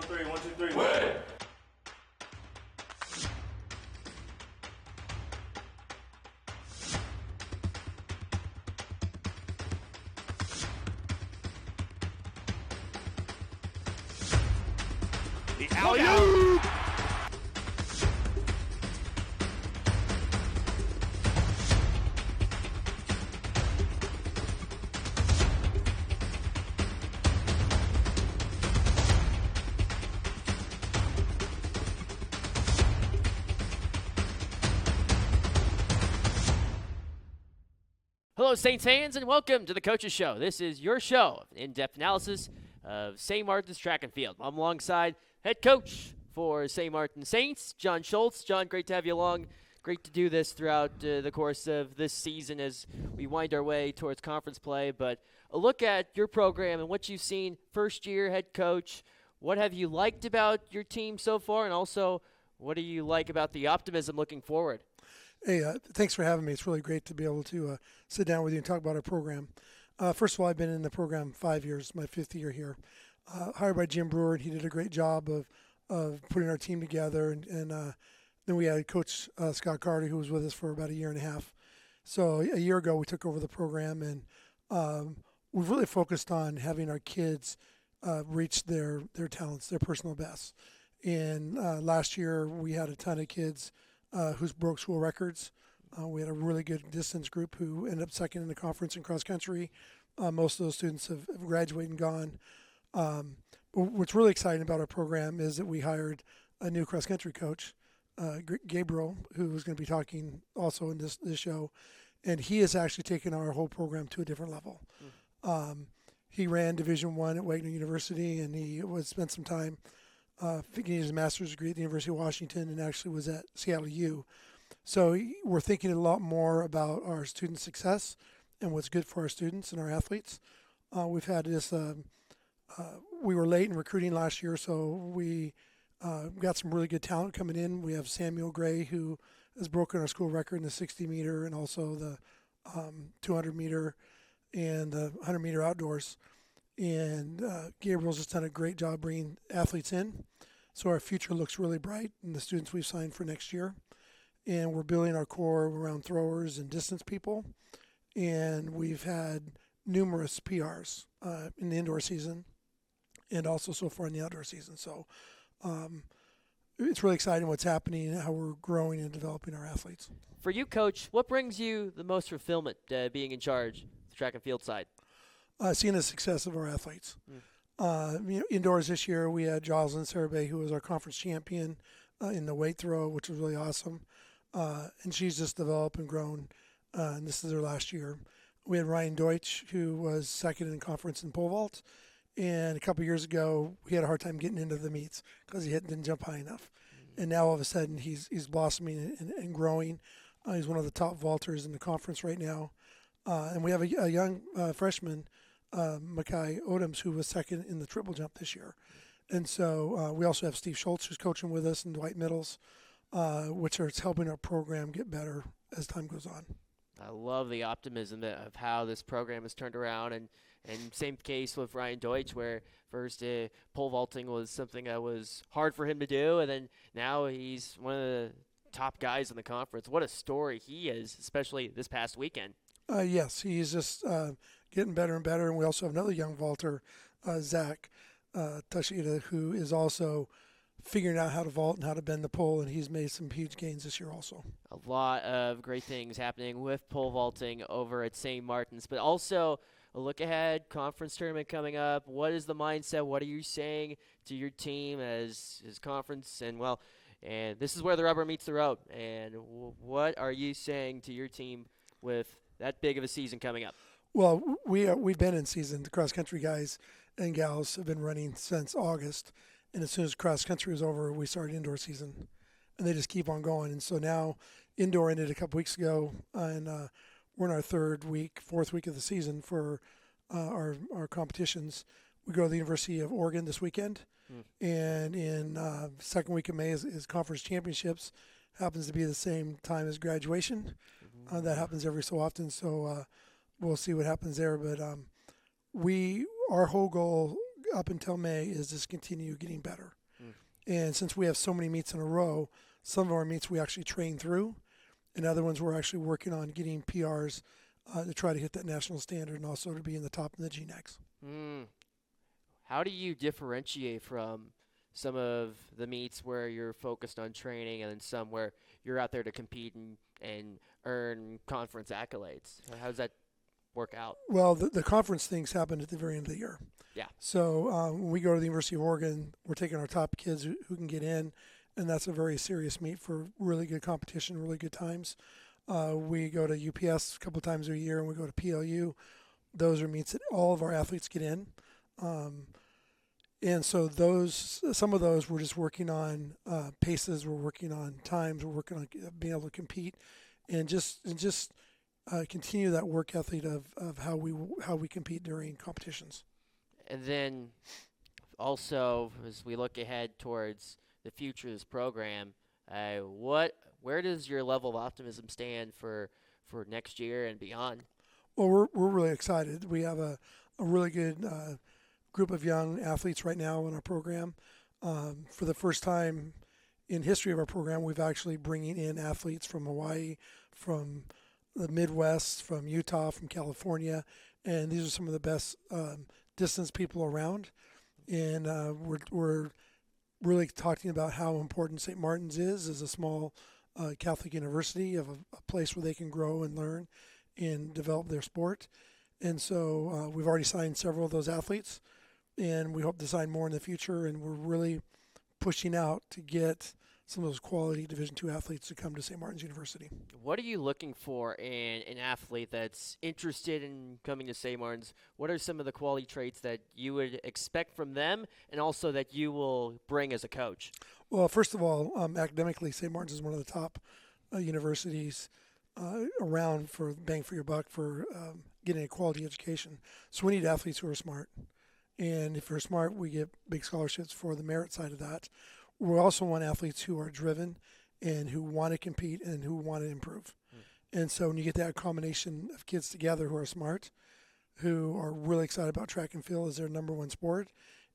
on three. 1, 2, 3. Win! The alley-oop! Hello, Saints fans, and welcome to the Coaches Show. This is your show of in-depth analysis of St. Martin's track and field. I'm alongside head coach for St. Martin Saints, John Schultz. John, great to have you along. Great to do this throughout the course of this season as we wind our way towards conference play. But a look at your program and what you've seen first-year head coach. What have you liked about your team so far, and also what do you like about the optimism looking forward? Hey, thanks for having me. It's really great to be able to sit down with you and talk about our program. First of all, I've been in the program 5 years, my fifth year here. Hired by Jim Brewer, and he did a great job of putting our team together. And then we had Coach Scott Carter, who was with us for about a year and a half. So a year ago, we took over the program, and we've really focused on having our kids reach their talents, their personal bests. And last year, we had a ton of kids who's broke school records. We had a really good distance group who ended up second in the conference in cross country. Most of those students have graduated and gone. But what's really exciting about our program is that we hired a new cross country coach, Gabriel, who is going to be talking also in this show. And he has actually taken our whole program to a different level. He ran Division I at Wagner University, and he spent some time getting his master's degree at the University of Washington, and actually was at Seattle U. So we're thinking a lot more about our student success and what's good for our students and our athletes. We've had this, we were late in recruiting last year, so we got some really good talent coming in. We have Samuel Gray, who has broken our school record in the 60-meter and also the 200-meter and the 100-meter outdoors. And Gabriel's just done a great job bringing athletes in. So our future looks really bright in the students we've signed for next year. And we're building our core around throwers and distance people. And we've had numerous PRs in the indoor season and also so far in the outdoor season. So it's really exciting what's happening and how we're growing and developing our athletes. For you, Coach, what brings you the most fulfillment being in charge of the track and field side? Seeing the success of our athletes. Indoors this year, we had Jocelyn Sarabay, who was our conference champion in the weight throw, which was really awesome. And she's just developed and grown, and this is her last year. We had Ryan Deutsch, who was second in conference in pole vault. And a couple years ago, he had a hard time getting into the meets because he didn't jump high enough. And now all of a sudden, he's blossoming and growing. He's one of the top vaulters in the conference right now. And we have a young freshman, Makai Odoms, who was second in the triple jump this year. And so we also have Steve Schultz, who's coaching with us, and Dwight Middles, which are helping our program get better as time goes on. I love the optimism of how this program has turned around, and same case with Ryan Deutsch, where first pole vaulting was something that was hard for him to do, and then now he's one of the top guys in the conference. What a story he is, especially this past weekend. Yes, he's just getting better and better. And we also have another young vaulter, Zach Tashida, who is also figuring out how to vault and how to bend the pole, and he's made some huge gains this year also. A lot of great things happening with pole vaulting over at St. Martin's, but also a look ahead, conference tournament coming up. What is the mindset? What are you saying to your team as conference? And this is where the rubber meets the road. And what are you saying to your team with that big of a season coming up? Well, we've been in season. The cross-country guys and gals have been running since August. And as soon as cross-country was over, we started indoor season. And they just keep on going. And so now indoor ended a couple weeks ago, and we're in our fourth week of the season for our competitions. We go to the University of Oregon this weekend. And in second week of May is conference championships. Happens to be the same time as graduation. That happens every so often, so we'll see what happens there. But our whole goal up until May is just continue getting better. And since we have so many meets in a row, some of our meets we actually train through, and other ones we're actually working on getting PRs to try to hit that national standard and also to be in the top in the GNACs. How do you differentiate from some of the meets where you're focused on training and then some where you're out there to compete and earn conference accolades? How does that work out? Well, the conference things happen at the very end of the year. Yeah. So when we go to the University of Oregon, we're taking our top kids who can get in, and that's a very serious meet for really good competition, really good times. We go to UPS a couple times a year, and we go to PLU. Those are meets that all of our athletes get in. And so some of those we're just working on paces, we're working on times, we're working on being able to compete, and just continue that work ethic of how we compete during competitions. And then also, as we look ahead towards the future of this program, where does your level of optimism stand for next year and beyond? Well, we're really excited. We have a really good group of young athletes right now in our program. For the first time in history of our program, we've actually bringing in athletes from Hawaii, from the Midwest, from Utah, from California, and these are some of the best distance people around. And we're really talking about how important St. Martin's is as a small Catholic university, of a place where they can grow and learn and develop their sport. And so we've already signed several of those athletes, and we hope to sign more in the future. And we're really pushing out to get some of those quality Division II athletes to come to St. Martin's University. What are you looking for in an athlete that's interested in coming to St. Martin's? What are some of the quality traits that you would expect from them and also that you will bring as a coach? Well, first of all, academically, St. Martin's is one of the top universities around for bang for your buck for getting a quality education. So we need athletes who are smart. And if you're smart, we get big scholarships for the merit side of that. We also want athletes who are driven and who want to compete and who want to improve. And so when you get that combination of kids together who are smart, who are really excited about track and field as their number one sport,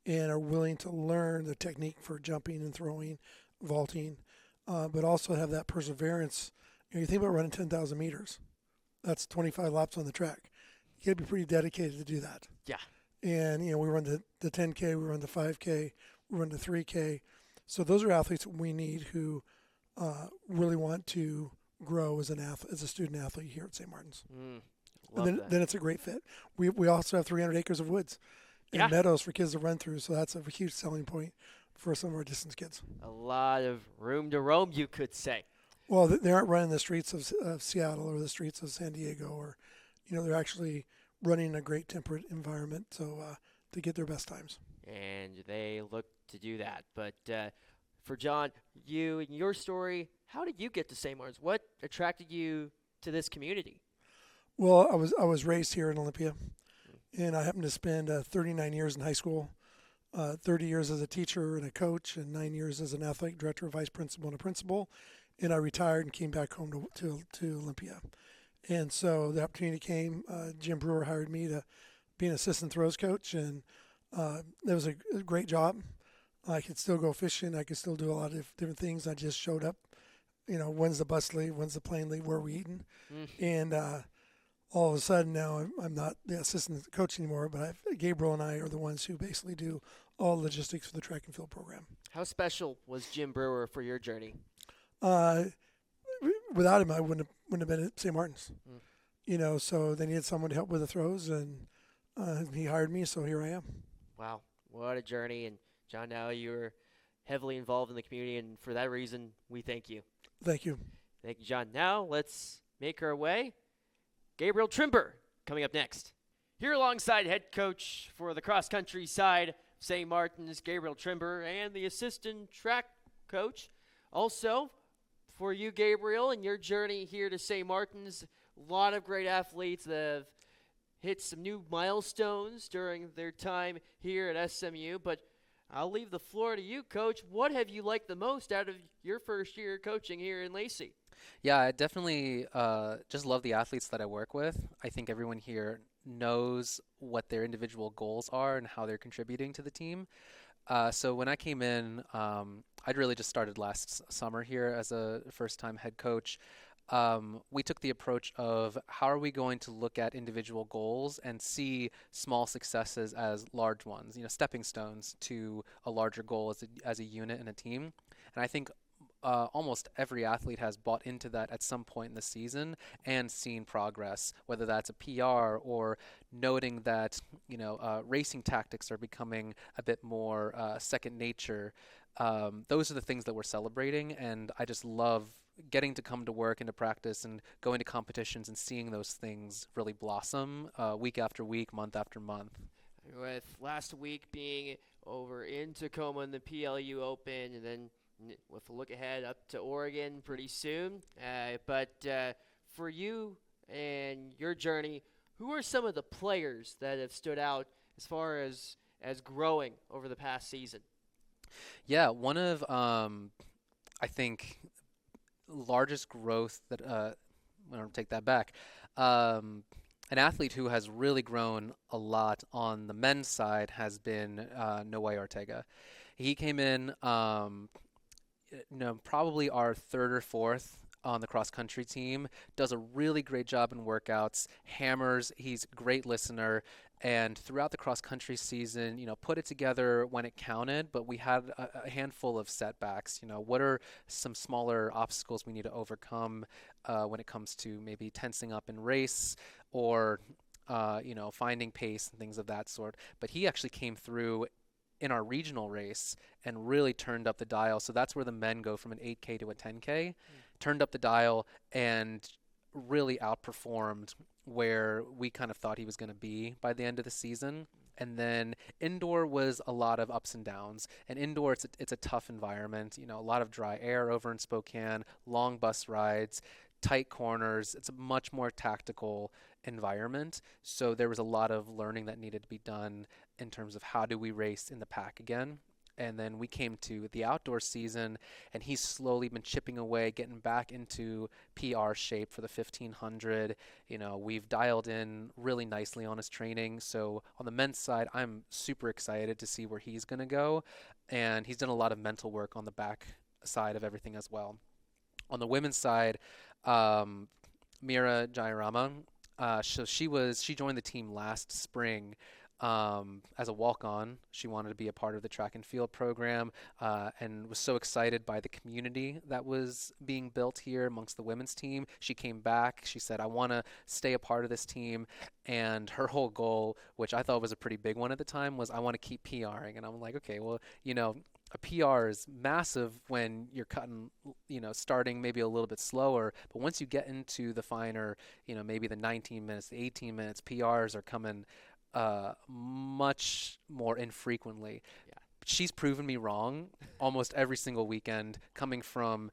and are willing to learn the technique for jumping and throwing, vaulting, but also have that perseverance. You think about running 10,000 meters. That's 25 laps on the track. You got to be pretty dedicated to do that. Yeah. And, we run the 10K, we run the 5K, we run the 3K. So those are athletes we need who really want to grow as a student athlete here at St. Martin's. And then it's a great fit. We also have 300 acres of woods and meadows for kids to run through, so that's a huge selling point for some of our distance kids. A lot of room to roam, you could say. Well, they aren't running the streets of Seattle or the streets of San Diego, or they're actually running in a great temperate environment to get their best times. And they look to do that. But for John, you and your story, how did you get to St. Martin's? What attracted you to this community? Well, I was raised here in Olympia, and I happened to spend 39 years in high school, 30 years as a teacher and a coach, and 9 years as an athletic director, vice principal, and a principal. And I retired and came back home to Olympia. And so the opportunity came. Jim Brewer hired me to be an assistant throws coach, and it was a great job. I could still go fishing. I could still do a lot of different things. I just showed up. When's the bus leave? When's the plane leave? Where are we eating? And all of a sudden now I'm not the assistant coach anymore, but Gabriel and I are the ones who basically do all the logistics for the track and field program. How special was Jim Brewer for your journey? Without him, I wouldn't have been at St. Martin's. So they needed someone to help with the throws, and he hired me, so here I am. Wow, what a journey. And John, now you're heavily involved in the community, and for that reason, we thank you. Thank you. Thank you, John. Now let's make our way. Gabriel Trimbur coming up next. Here alongside head coach for the cross-country side of St. Martin's, Gabriel Trimbur, and the assistant track coach. Also, for you, Gabriel, and your journey here to St. Martin's, a lot of great athletes that have hit some new milestones during their time here at SMU. But I'll leave the floor to you, Coach. What have you liked the most out of your first year coaching here in Lacey? Yeah, I definitely just love the athletes that I work with. I think everyone here knows what their individual goals are and how they're contributing to the team. So when I came in, I'd really just started last summer here as a first-time head coach. We took the approach of how are we going to look at individual goals and see small successes as large ones, stepping stones to a larger goal as a unit and a team. And I think almost every athlete has bought into that at some point in the season and seen progress, whether that's a PR or noting that, racing tactics are becoming a bit more second nature. Those are the things that we're celebrating, and I just love getting to come to work and to practice and going to competitions and seeing those things really blossom week after week, month after month. With last week being over in Tacoma in the PLU Open, and then with a look ahead up to Oregon pretty soon. But for you and your journey, who are some of the players that have stood out as far as growing over the past season? Yeah, one of I think largest growth that I don't take that back. An athlete who has really grown a lot on the men's side has been Noe Ortega. He came in, probably our third or fourth on the cross country team, does a really great job in workouts, hammers, he's a great listener, and throughout the cross country season, put it together when it counted, but we had a handful of setbacks. What are some smaller obstacles we need to overcome when it comes to maybe tensing up in race or, finding pace and things of that sort. But he actually came through in our regional race and really turned up the dial. So that's where the men go from an 8K to a 10K, turned up the dial and really outperformed where we kind of thought he was going to be by the end of the season. And then indoor was a lot of ups and downs. And indoor, it's a tough environment. A lot of dry air over in Spokane, long bus rides, tight corners. It's a much more tactical environment. So there was a lot of learning that needed to be done in terms of how do we race in the pack again. And then we came to the outdoor season, and he's slowly been chipping away, getting back into PR shape for the 1500. We've dialed in really nicely on his training. So on the men's side, I'm super excited to see where he's going to go. And he's done a lot of mental work on the back side of everything as well. On the women's side, Mira Jayarama, so she joined the team last spring. As a walk-on. She wanted to be a part of the track and field program and was so excited by the community that was being built here amongst the women's team. She came back. She said, I want to stay a part of this team. And her whole goal, which I thought was a pretty big one at the time, was I want to keep PRing. And I'm like, okay, well, a PR is massive when you're cutting, starting maybe a little bit slower. But once you get into the finer, maybe the 19 minutes, the 18 minutes, PRs are coming much more infrequently. Yeah. She's proven me wrong almost every single weekend. Coming from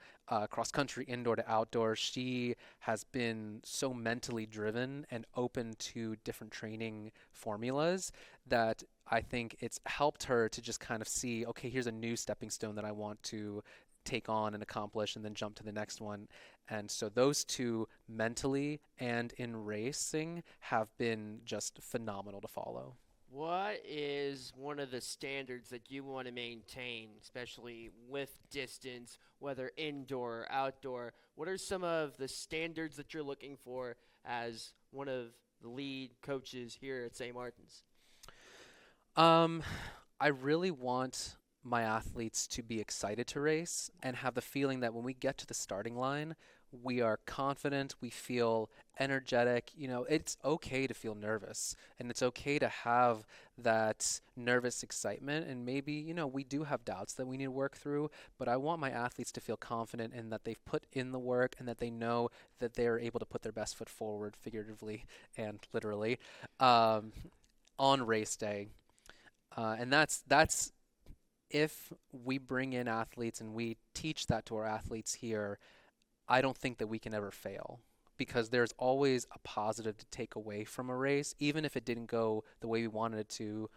cross-country indoor to outdoor, she has been so mentally driven and open to different training formulas that I think it's helped her to just kind of see, okay, here's a new stepping stone that I want to take on and accomplish and then jump to the next one. And so those two mentally and in racing have been just phenomenal to follow. What is one of the standards that you want to maintain, especially with distance, whether indoor or outdoor? What are some of the standards that you're looking for as one of the lead coaches here at St. Martin's? I really want my athletes to be excited to race and have the feeling that when we get to the starting line, we are confident, we feel energetic. It's okay to feel nervous, and it's okay to have that nervous excitement, and maybe, we do have doubts that we need to work through, but I want my athletes to feel confident in that they've put in the work and that they know that they're able to put their best foot forward, figuratively and literally, on race day. And that's if we bring in athletes and we teach that to our athletes here, I don't think that we can ever fail, because there's always a positive to take away from a race, even if it didn't go the way we wanted it to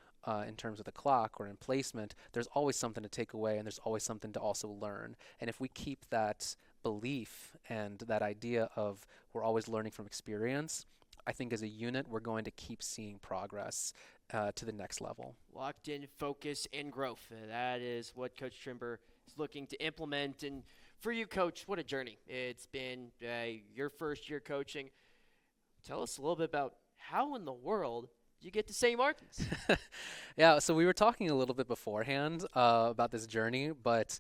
in terms of the clock or in placement. There's always something to take away, and there's always something to also learn. And if we keep that belief and that idea of we're always learning from experience, I think as a unit, we're going to keep seeing progress to the next level. Locked in, focus, and growth. That is what Coach Trimbur is looking to implement. And for you, Coach, what a journey. It's been your first year coaching. Tell us a little bit about how in the world did you get to St. Martin's? Yeah, so we were talking a little bit beforehand about this journey, but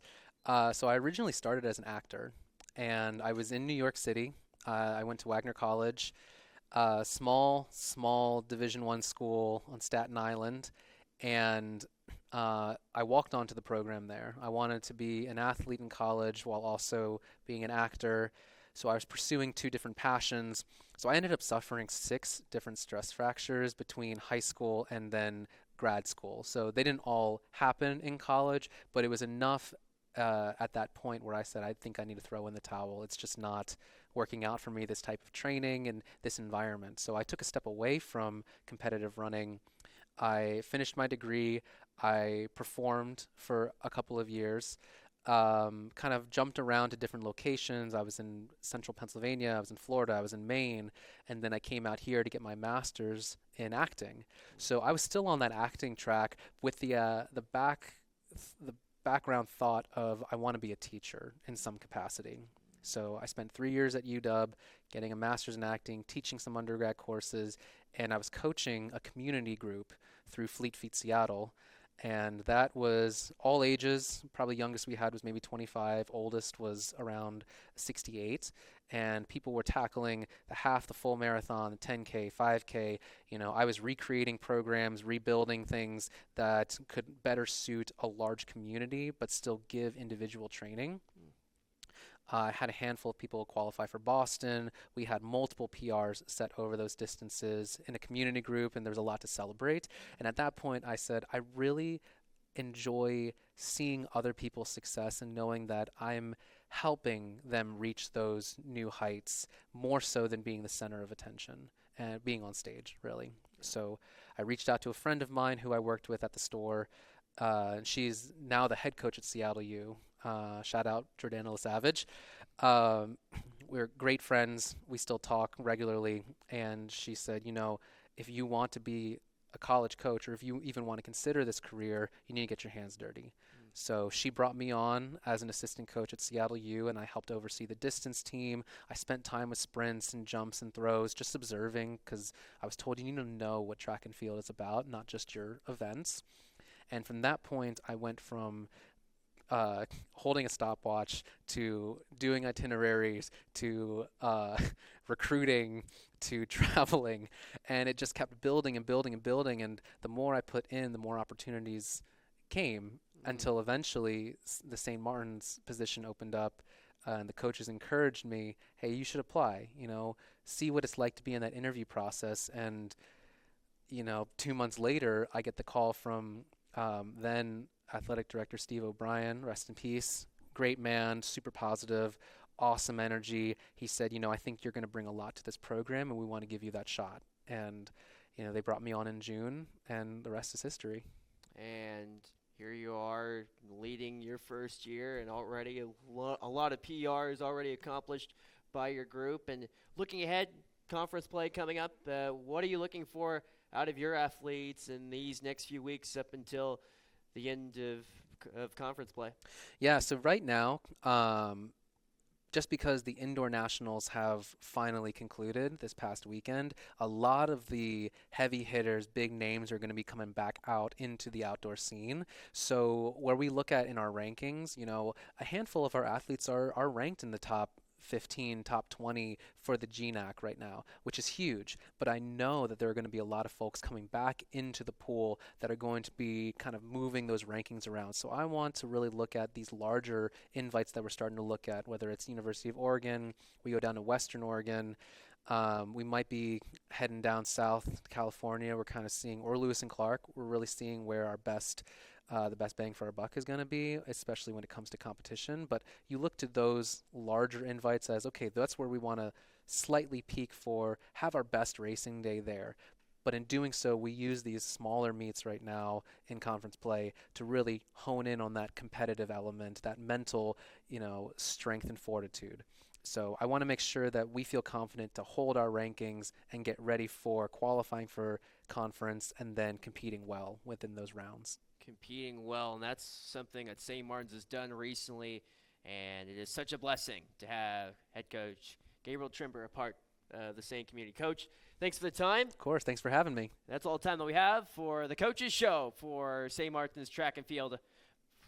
so I originally started as an actor, and I was in New York City. I went to Wagner College, small Division I school on Staten Island, and I walked onto the program there. I wanted to be an athlete in college while also being an actor, so I was pursuing two different passions. So I ended up suffering 6 different stress fractures between high school and then grad school. So they didn't all happen in college, but it was enough at that point where I said, I think I need to throw in the towel. It's just not working out for me, this type of training and this environment. So I took a step away from competitive running. I finished my degree. I performed for a couple of years, kind of jumped around to different locations. I was in central Pennsylvania, I was in Florida, I was in Maine, and then I came out here to get my master's in acting. So I was still on that acting track with the background thought of I want to be a teacher in some capacity. So I spent 3 years at UW getting a master's in acting, teaching some undergrad courses, and I was coaching a community group through Fleet Feet Seattle. And that was all ages. Probably youngest we had was maybe 25. Oldest was around 68. And people were tackling the half, the full marathon, the 10K, 5K. You know, I was recreating programs, rebuilding things that could better suit a large community, but still give individual training. I had a handful of people qualify for Boston. We had multiple PRs set over those distances in a community group, and there was a lot to celebrate. And at that point, I said, I really enjoy seeing other people's success and knowing that I'm helping them reach those new heights more so than being the center of attention and being on stage, really. So I reached out to a friend of mine who I worked with at the store. She's now the head coach at Seattle U. Shout out Jordana Savage. We're great friends. We still talk regularly. And she said, you know, if you want to be a college coach or if you even want to consider this career, you need to get your hands dirty. So she brought me on as an assistant coach at Seattle U, and I helped oversee the distance team. I spent time with sprints and jumps and throws, just observing, because I was told you need to know what track and field is about, not just your events. And from that point, I went from holding a stopwatch to doing itineraries to recruiting to traveling, and it just kept building and building and building. And the more I put in, the more opportunities came until eventually the St. Martin's position opened up, and the coaches encouraged me, hey, you should apply, you know, see what it's like to be in that interview process. And, you know, 2 months later, I get the call from then athletic director Steve O'Brien, rest in peace, great man, super positive, awesome energy. He said, you know, I think you're going to bring a lot to this program, and we want to give you that shot. And, you know, they brought me on in June, and the rest is history. And here you are leading your first year, and already a lot of PRs already accomplished by your group. And looking ahead, conference play coming up, what are you looking for out of your athletes in these next few weeks up until the end of conference play? Yeah, so right now, just because the indoor nationals have finally concluded this past weekend, a lot of the heavy hitters, big names are going to be coming back out into the outdoor scene. So where we look at in our rankings, you know, a handful of our athletes are ranked in the top 15, top 20 for the GNAC right now, which is huge. But I know that there are going to be a lot of folks coming back into the pool that are going to be kind of moving those rankings around. So I want to really look at these larger invites that we're starting to look at, whether it's University of Oregon, we go down to Western Oregon, we might be heading down south to California. We're kind of seeing, or Lewis and Clark, we're really seeing where our the best bang for our buck is going to be, especially when it comes to competition. But you look to those larger invites as, okay, that's where we want to slightly peak for, have our best racing day there. But in doing so, we use these smaller meets right now in conference play to really hone in on that competitive element, that mental, you know, strength and fortitude. So I want to make sure that we feel confident to hold our rankings and get ready for qualifying for conference and then competing well within those rounds. Competing well, and that's something that St. Martin's has done recently, and it is such a blessing to have head coach Gabriel Trimbur a part of the St. Community. Coach, thanks for the time. Of course, thanks for having me. That's all the time that we have for the Coaches Show for St. Martin's Track and Field.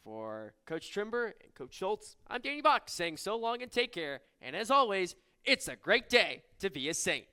For Coach Trimbur and Coach Schultz, I'm DeBock saying so long and take care. And as always, it's a great day to be a Saint.